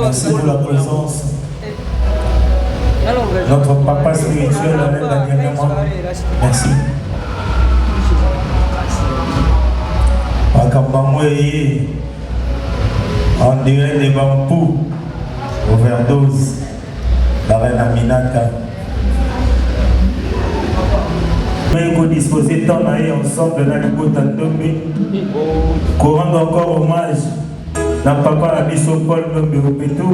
Merci pour la présence. Notre papa spirituel, dernièrement. Merci. On dirait des bambous, overdose, la reine Aminata. Mais qu'on disposait tant d'aller ensemble dans le bout d'Andomé, qu'on rende encore hommage na papa na biso Paul Nombeopeto.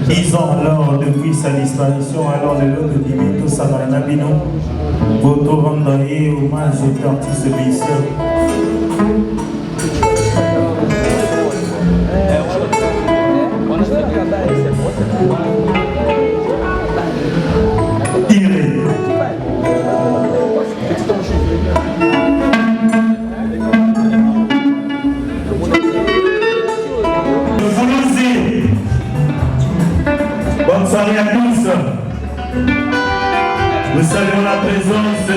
10 ans alors depuis sa disparition, alors le lot de Dimito Samaranabino, votre rendre hommage et artiste béisseur. Bonne soirée à tous. Nous saluons la présence,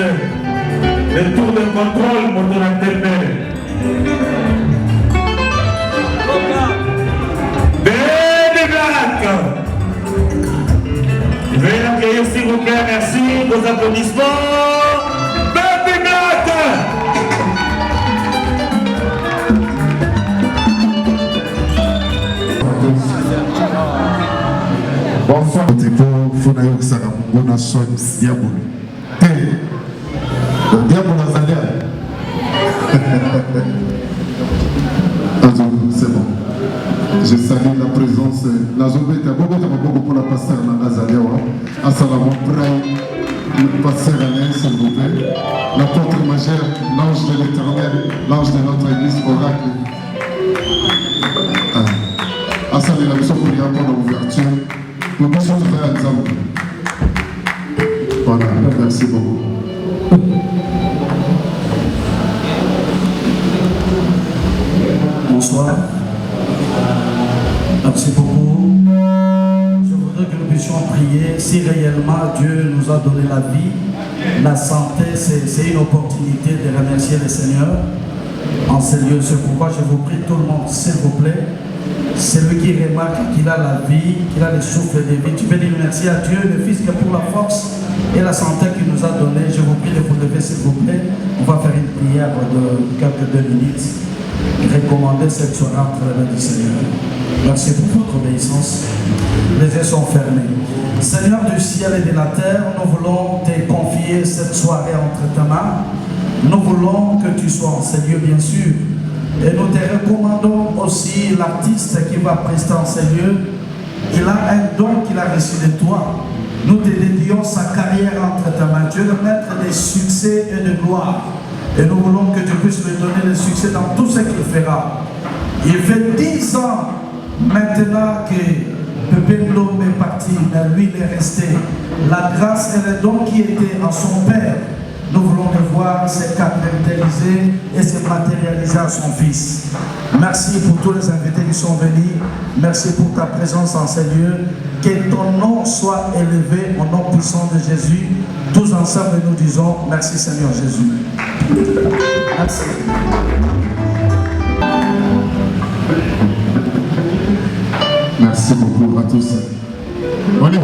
le tour de contrôle, mon interpelle. Baby Black. Veuillez accueillir s'il vous plaît, merci, vos applaudissements. Baby Black. Bonsoir. Il faut que ça soit diable. Le diable a c'est bon. Je salue la présence. Nazobeta beaucoup pour la pasteur Nangazalewa. Assalamu alaikum. Le pasteur Alain, s'il vous plaît. L'apôtre majeur, l'ange de l'éternel, l'ange de notre église oracle. Assalamu alaikum pour l'ouverture. Voilà, merci beaucoup. Bonsoir. Merci beaucoup. Je voudrais que nous puissions prier. Si réellement Dieu nous a donné la vie, la santé, c'est une opportunité de remercier le Seigneur en ce lieu. C'est pourquoi je vous prie tout le monde, s'il vous plaît. Celui qui remarque qu'il a la vie, qu'il a le souffle de vie, tu peux dire merci à Dieu, le Fils, pour la force et la santé qu'il nous a donné. Je vous prie de vous lever, s'il vous plaît. On va faire une prière de quelques 2 minutes. Recommander cette soirée entre les mains du Seigneur. Merci pour votre obéissance. Les yeux sont fermés. Seigneur du ciel et de la terre, nous voulons te confier cette soirée entre tes mains. Nous voulons que tu sois en ce lieu, bien sûr. Et nous te recommandons aussi l'artiste qui va prester en ces lieux. Il a un don qu'il a reçu de toi. Nous te dédions sa carrière entre tes mains. Dieu le maître de succès et de gloire. Et nous voulons que tu puisses lui donner le succès dans tout ce qu'il fera. Il fait 10 ans maintenant que Pépé Blom est parti, mais lui il est resté. La grâce et le don qui était en son père, nous voulons le voir se caractériser et se matérialiser à son Fils. Merci pour tous les invités qui sont venus. Merci pour ta présence en ces lieux. Que ton nom soit élevé au nom puissant de Jésus. Tous ensemble, nous disons merci Seigneur Jésus. Merci. Merci beaucoup à tous. On y va.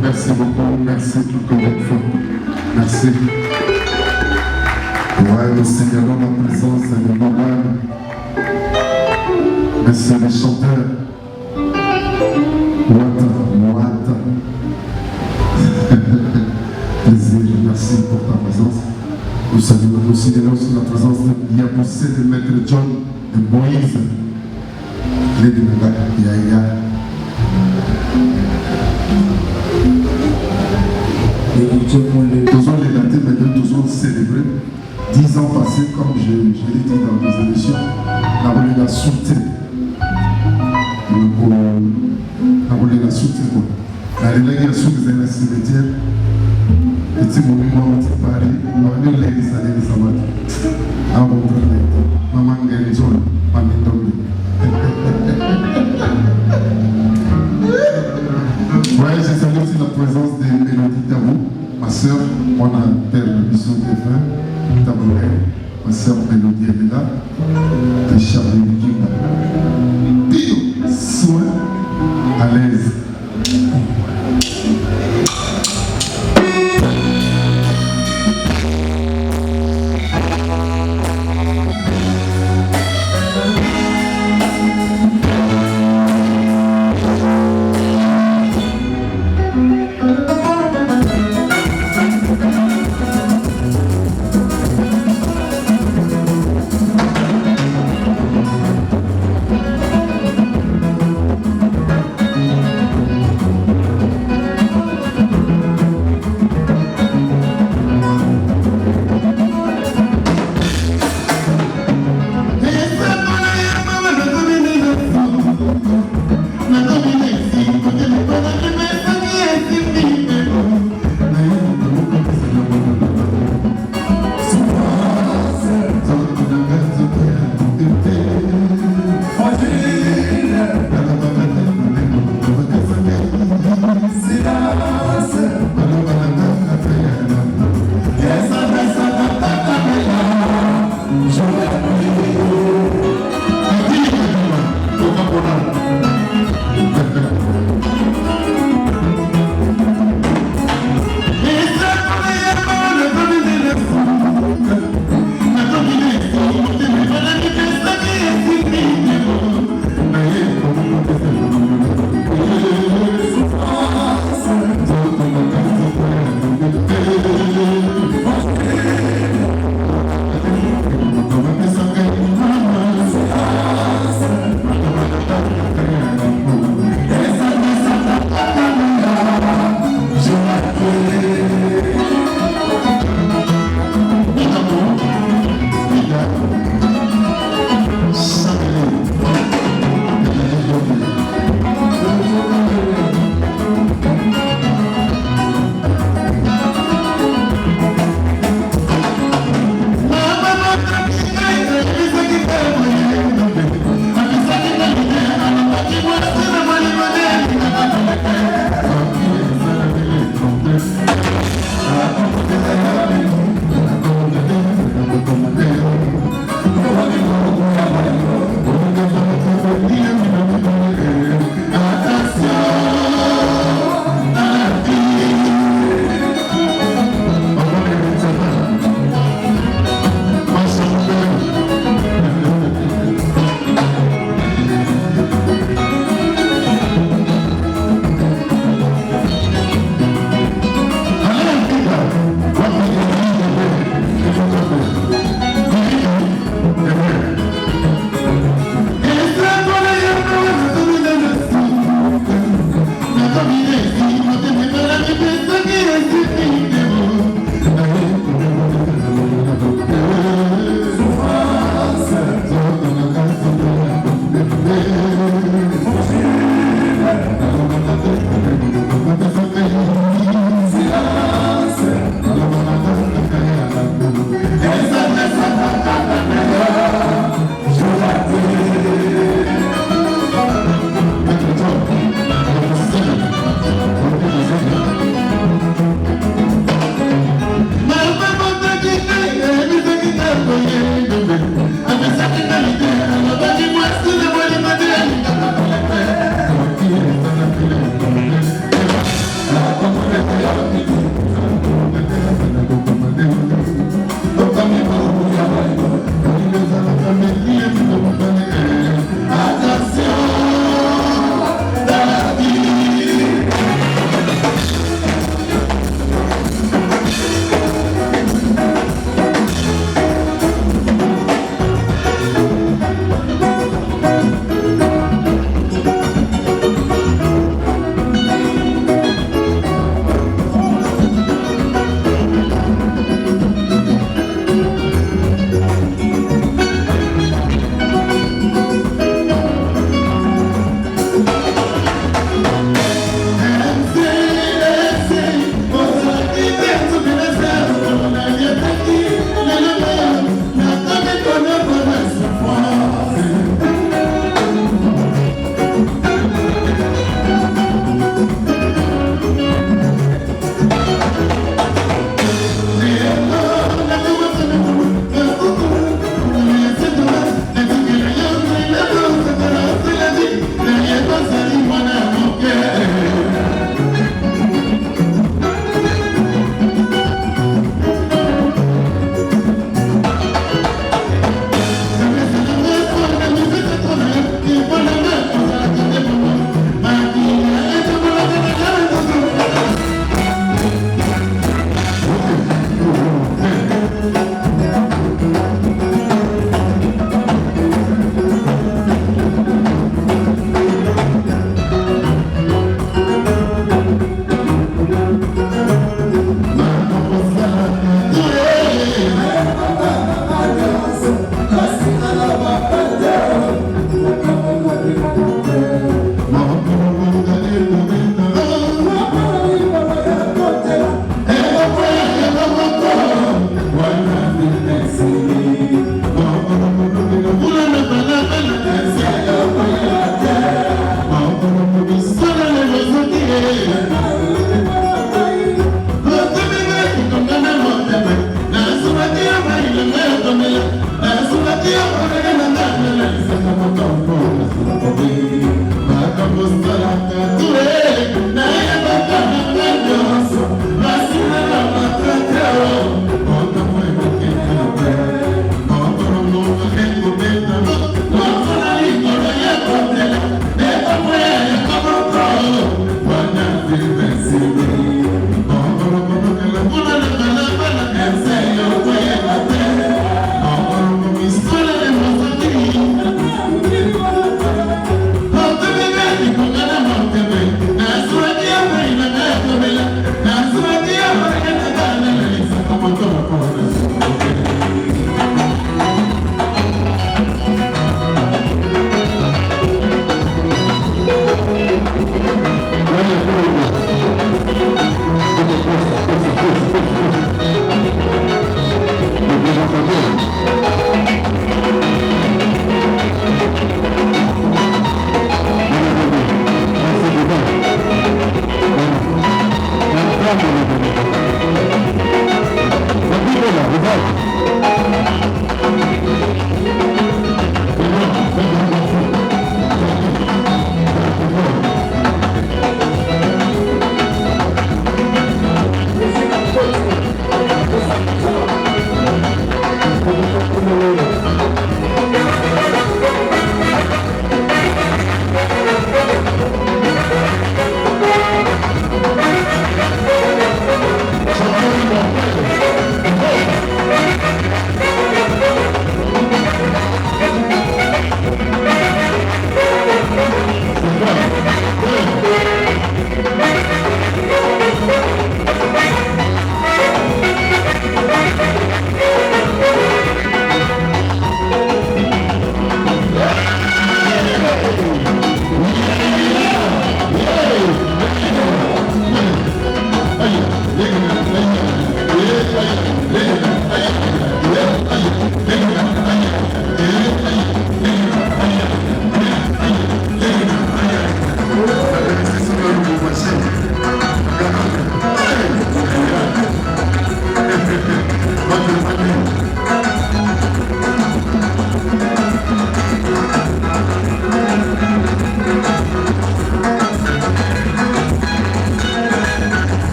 Merci beaucoup, merci encore une fois. Merci. Ouais, nous signalons la présence de Mohamed. Merci les chanteurs. Moata. Plaisir, merci pour ta présence. Nous saluons, nous signalons aussi la présence de Yaboussé, de Maître John, de Moïse, les de Yaya. Toujours les datés, mais toujours célébrés. 10 ans passés, comme je l'ai dit dans nos émissions, la relation la relégation des cimetières, petit monument de Paris, nous avons les années de Samad. À mon frère, maman Guérizon, maman Tombi. Ouais, je salue aussi la présence de Mélodie Tabou, ma soeur, on a père de mission de fin, Tabouret, ma soeur Mélodie elle est là, de Charlie Kinga. Pio, soin, à l'aise.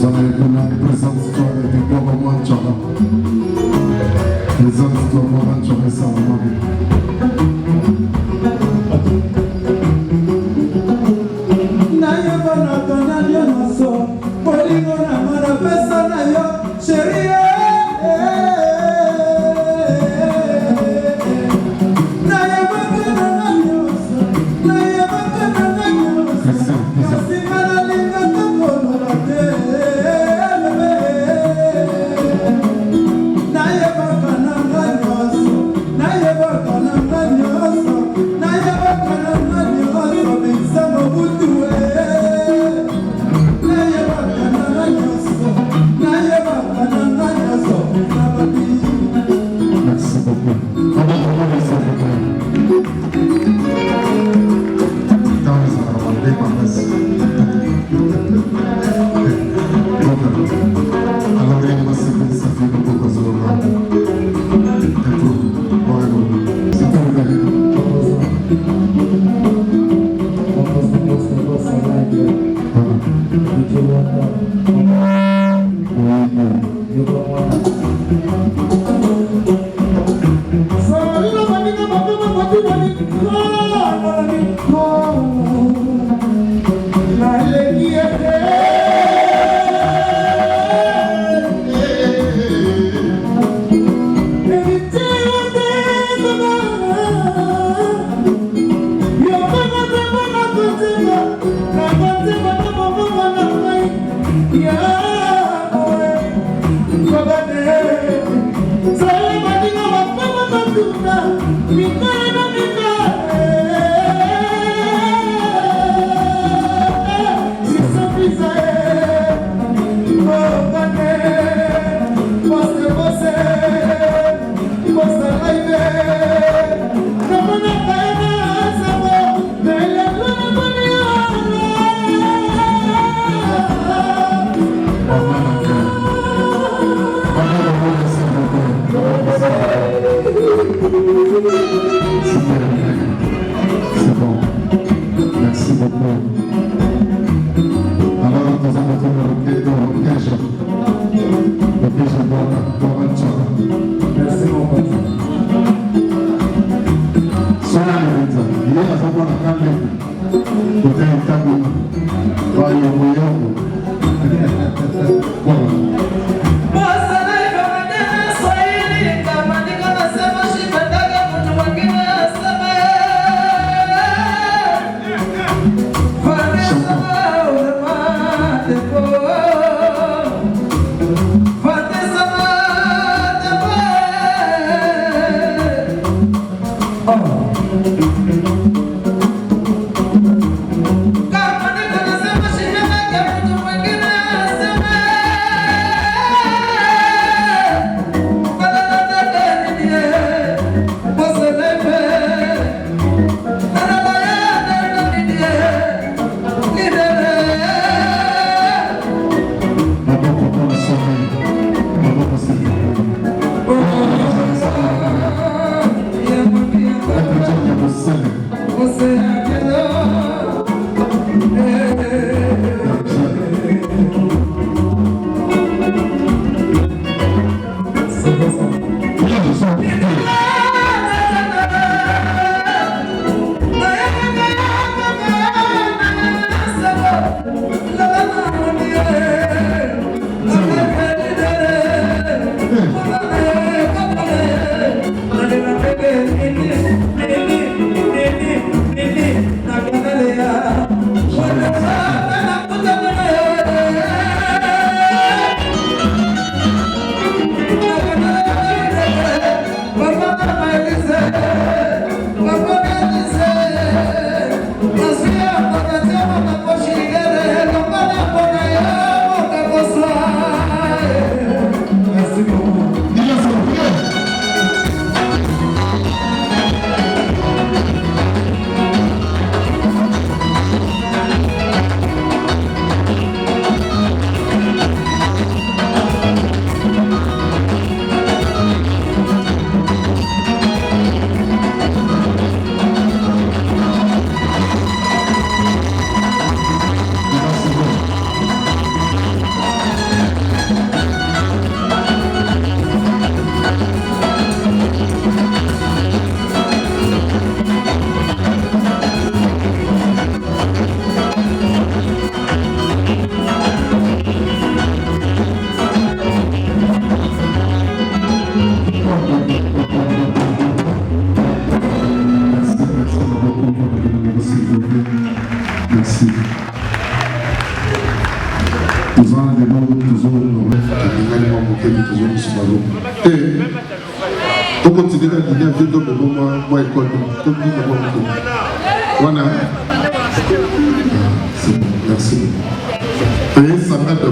Tozana présente-toi avec Bobo Manchara. Présente-toi Bobo Manchara et Salamari. Father, mwa moke tozo biso malo te tokontinue na linia vie to memo mwa ekole tobika mwa moke wana merci Samado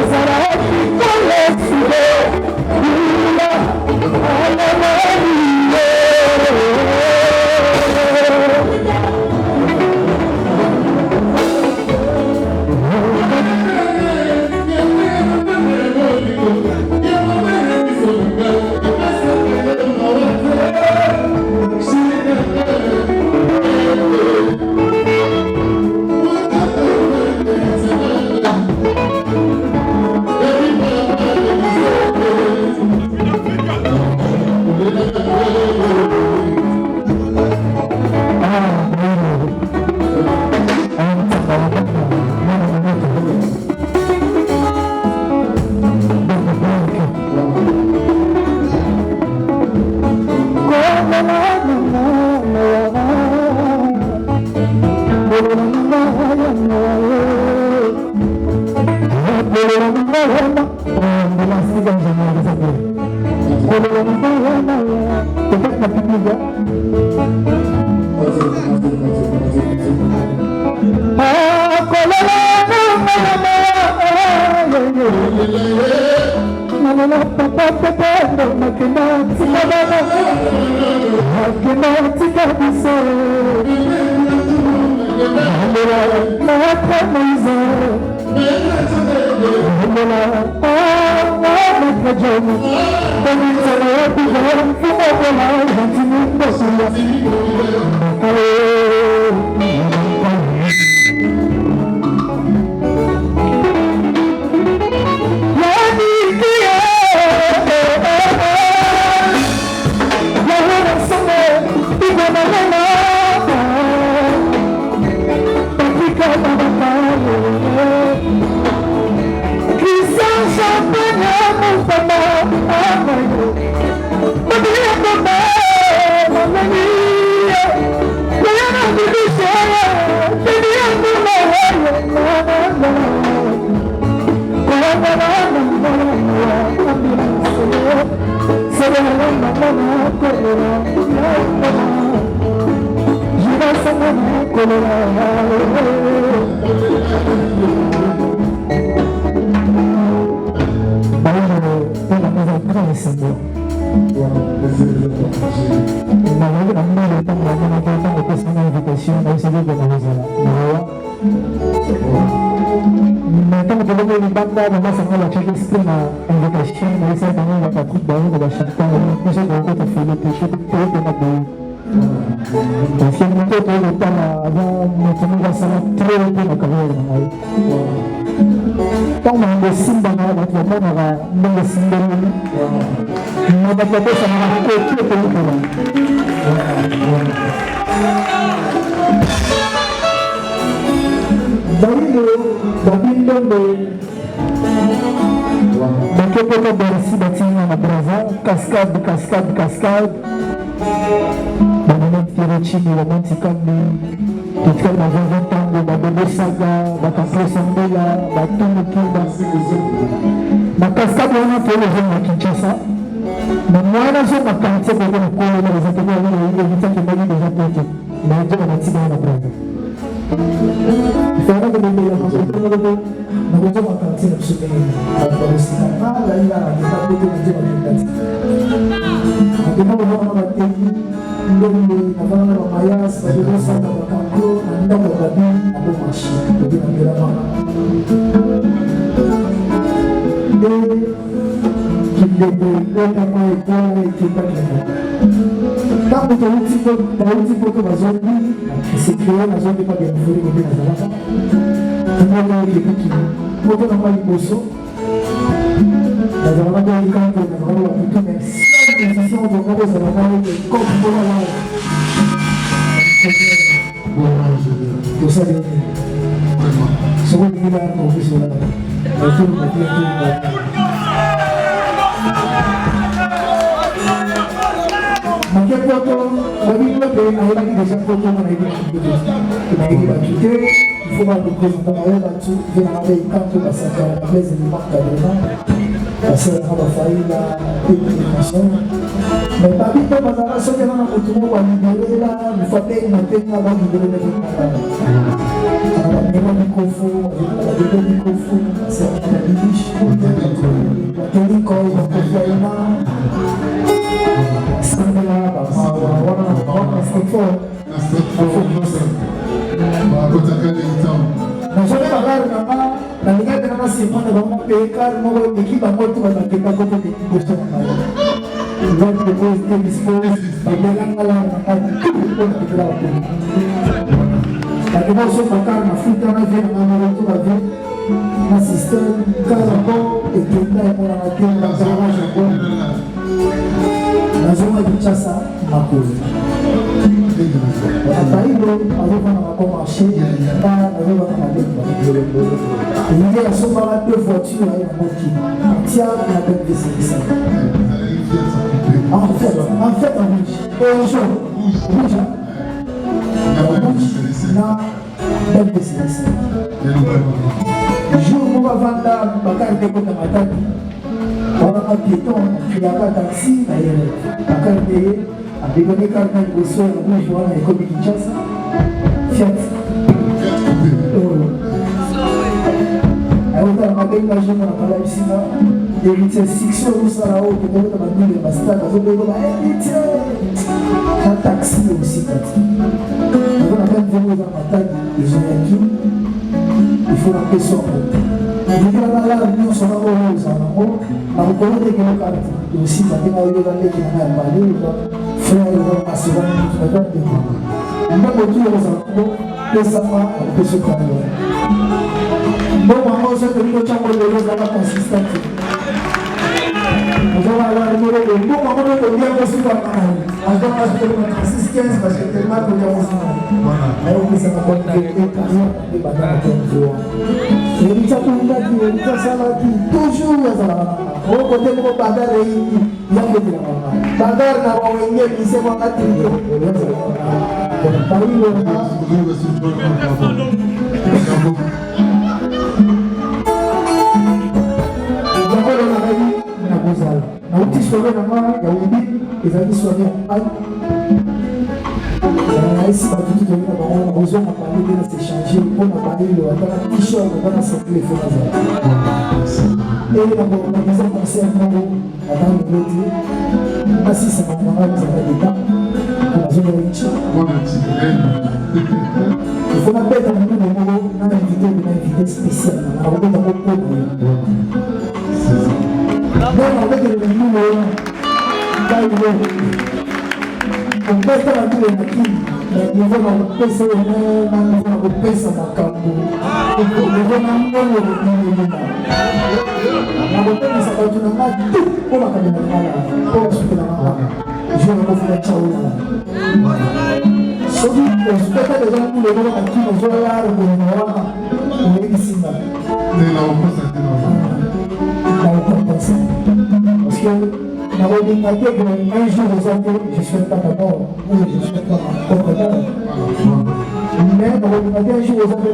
Sarà piccolo e si vede, peut-être la publique. Cascade. Banana Tirechini, la Manticani, qui fait la 20 ans de Babé Saga, Bakapre Sambela, Batumuki, la cascade, on a fait les gens à Kinshasa. Mais moi, je suis en quartier pour le coup, les intérêts, les évitants qui m'ont dit déjà peut-être. Mais je vais la tirer à la brave. Il faut avoir de meilleurs rencontres. Nous avons un quartier absolument. Ah, là, il y a un peu de temps. Kita mau mati, belum apa namanya sebagai satu kampung, anda berarti aku masih lebih ambil apa? Kita boleh kita kamu tahu itu bazooki, sekian bazooki pada hari ini adalah kita boleh kita foto nama ibuso, adalah dari kampung adalah itu mes. Position de Gabo Zalabari et comme pour la pour ça, ce qu'on dit là, professionnel, Makin foto, bagi kita orang ini bisa foto mana ini, ini kita il faut voir le président là-dessus, il vient avec quand tu vas savoir les éléments cadrement. Parce que on va faire la déclaration. Mais pas vite parce que là, ce que l'on a retrouvé à libérer là, il faut faire une antenne là, libérer les gens. On a mis le microphone, on a mis le microphone, c'est la biche, la télécole, on a fait là. C'est là, voilà, c'est fort. Nasoka bagari nanga nalinga tena simana bango peka mo ekipa moto ba peka ko ko ko donc de cause de dispose de ngala na ka ko ko ko lakini so bakari na futa na vile na moto ba vile na system cargo et tenda mo na tenda travail ko nazoma Kinshasa makolo Ataïdo, avec un marché, pas avec un il y a souvent deux voitures à une moto. Tiens, la belle de ces en fait, en rouge. Rouge. Là, belle de ces jour où on va vendre la carte de ma tête, on a un piéton, il y a un taxi, carnet, avec les carnets de soins, nous jouons à l'école de Kinshasa. Fiat. Alors, on a bien la jeune à la piscine. Héritier fiction, nous sommes là-haut, nous sommes dans la ville de Bastard, nous sommes dans la héritier. Un taxi aussi, on a même venu dans la table, les Joyakim, il faut la question. Il dit que là, nous sommes là-haut, nous sommes là-haut, on a reconnu que nos cartes, et aussi, on a eu des gens qui n'ont pas parlé, frère, ils vont passer dans le tout, on a dit. On a beaucoup de gens qui ça va, on peut se parler. Bon, maman, je te dis que tu as de l'eau dans la consistance. On va avoir le numéro de bon, maman, je te dis que tu as un peu de 6-15 parce que tellement que tu as voilà. Mais on ça va pas être et badana comme jour. Et il t'a tout là qui est ça là qui toujours ça. Au côté de badar et il y a que là. Badar na wengine ni sema kati ndio. Kwa hiyo na utishowe na mama ya ubi ezaliswa ne ai esi batutu tolina bango bozo na parler de s'échanger mpona balelo ataka t-shirt ataka sa téléphone azala et na koza concert nango ata miloti asisaka nanga kozala leta nazoya ici il faut nabeta na mino moko na invité spécial na kobeta mokoboye non, avec le numéro, on peut faire un peu de maquille, mais nous allons passer au même, nous allons passer à Makambo. Nous allons nous parce que un jour aux autres, je ne souhaite pas d'abord, oui, je ne souhaite pas ma propre mort. Mais un jour aux autres,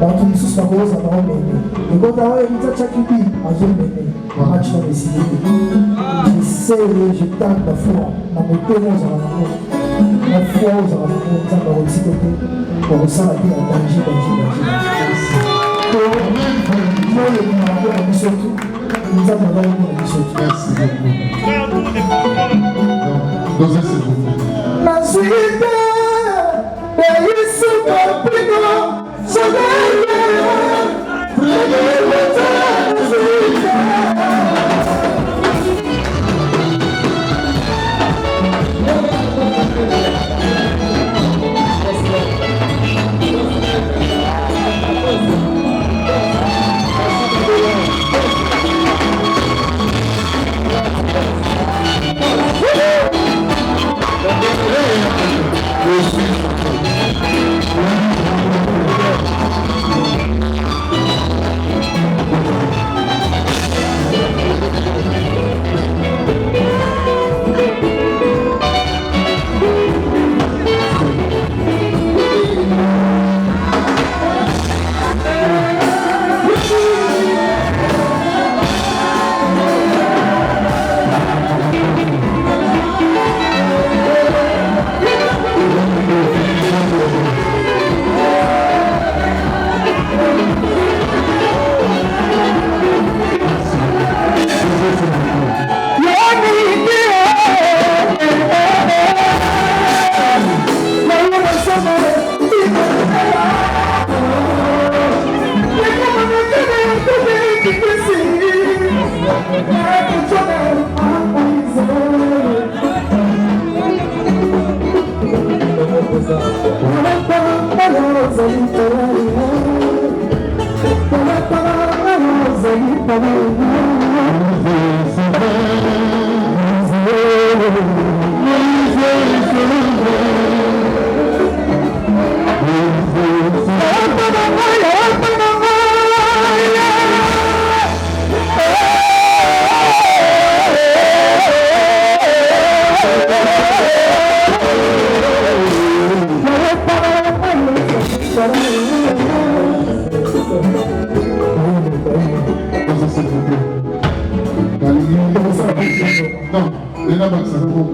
bato misusu bakoyoza bango mene ekota oyo elita tchakibi azomene match na décidé je tente la foi na motema ozala nango na foi ozala nango nzambe akotisika te bakosala te ya danger po moyo ekomaka mpo na biso tu nzambe azali mpo na biso tu nazwi te eyisuka pino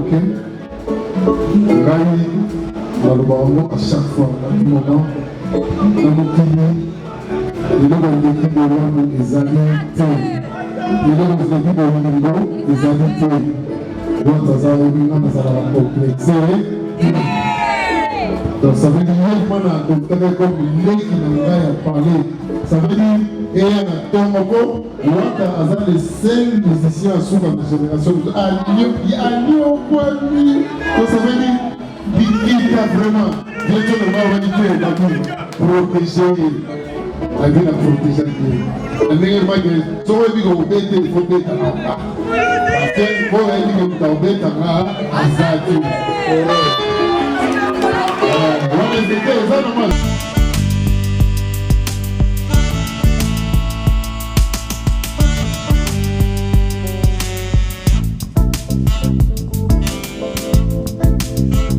que Rai, dans le baron, à chaque fois, à tout moment, dans mon pays, il est dans l'équipe de l'homme des années. Il est dans l'équipe de l'homme des années. Donc, ça a été un complexe. Donc, ça veut dire que je comme il qui n'a parlé. Ça veut dire qu'il y a un temps où les 5 musiciens à sous la génération. Donc, ça veut dire qu'il y a vraiment bien sûr le protéger la vie, la protéger la vie. La vie, si on veut qu'on bête, il faut bête à la part. Parce que pour aller qu'on bête à la part, on est normal.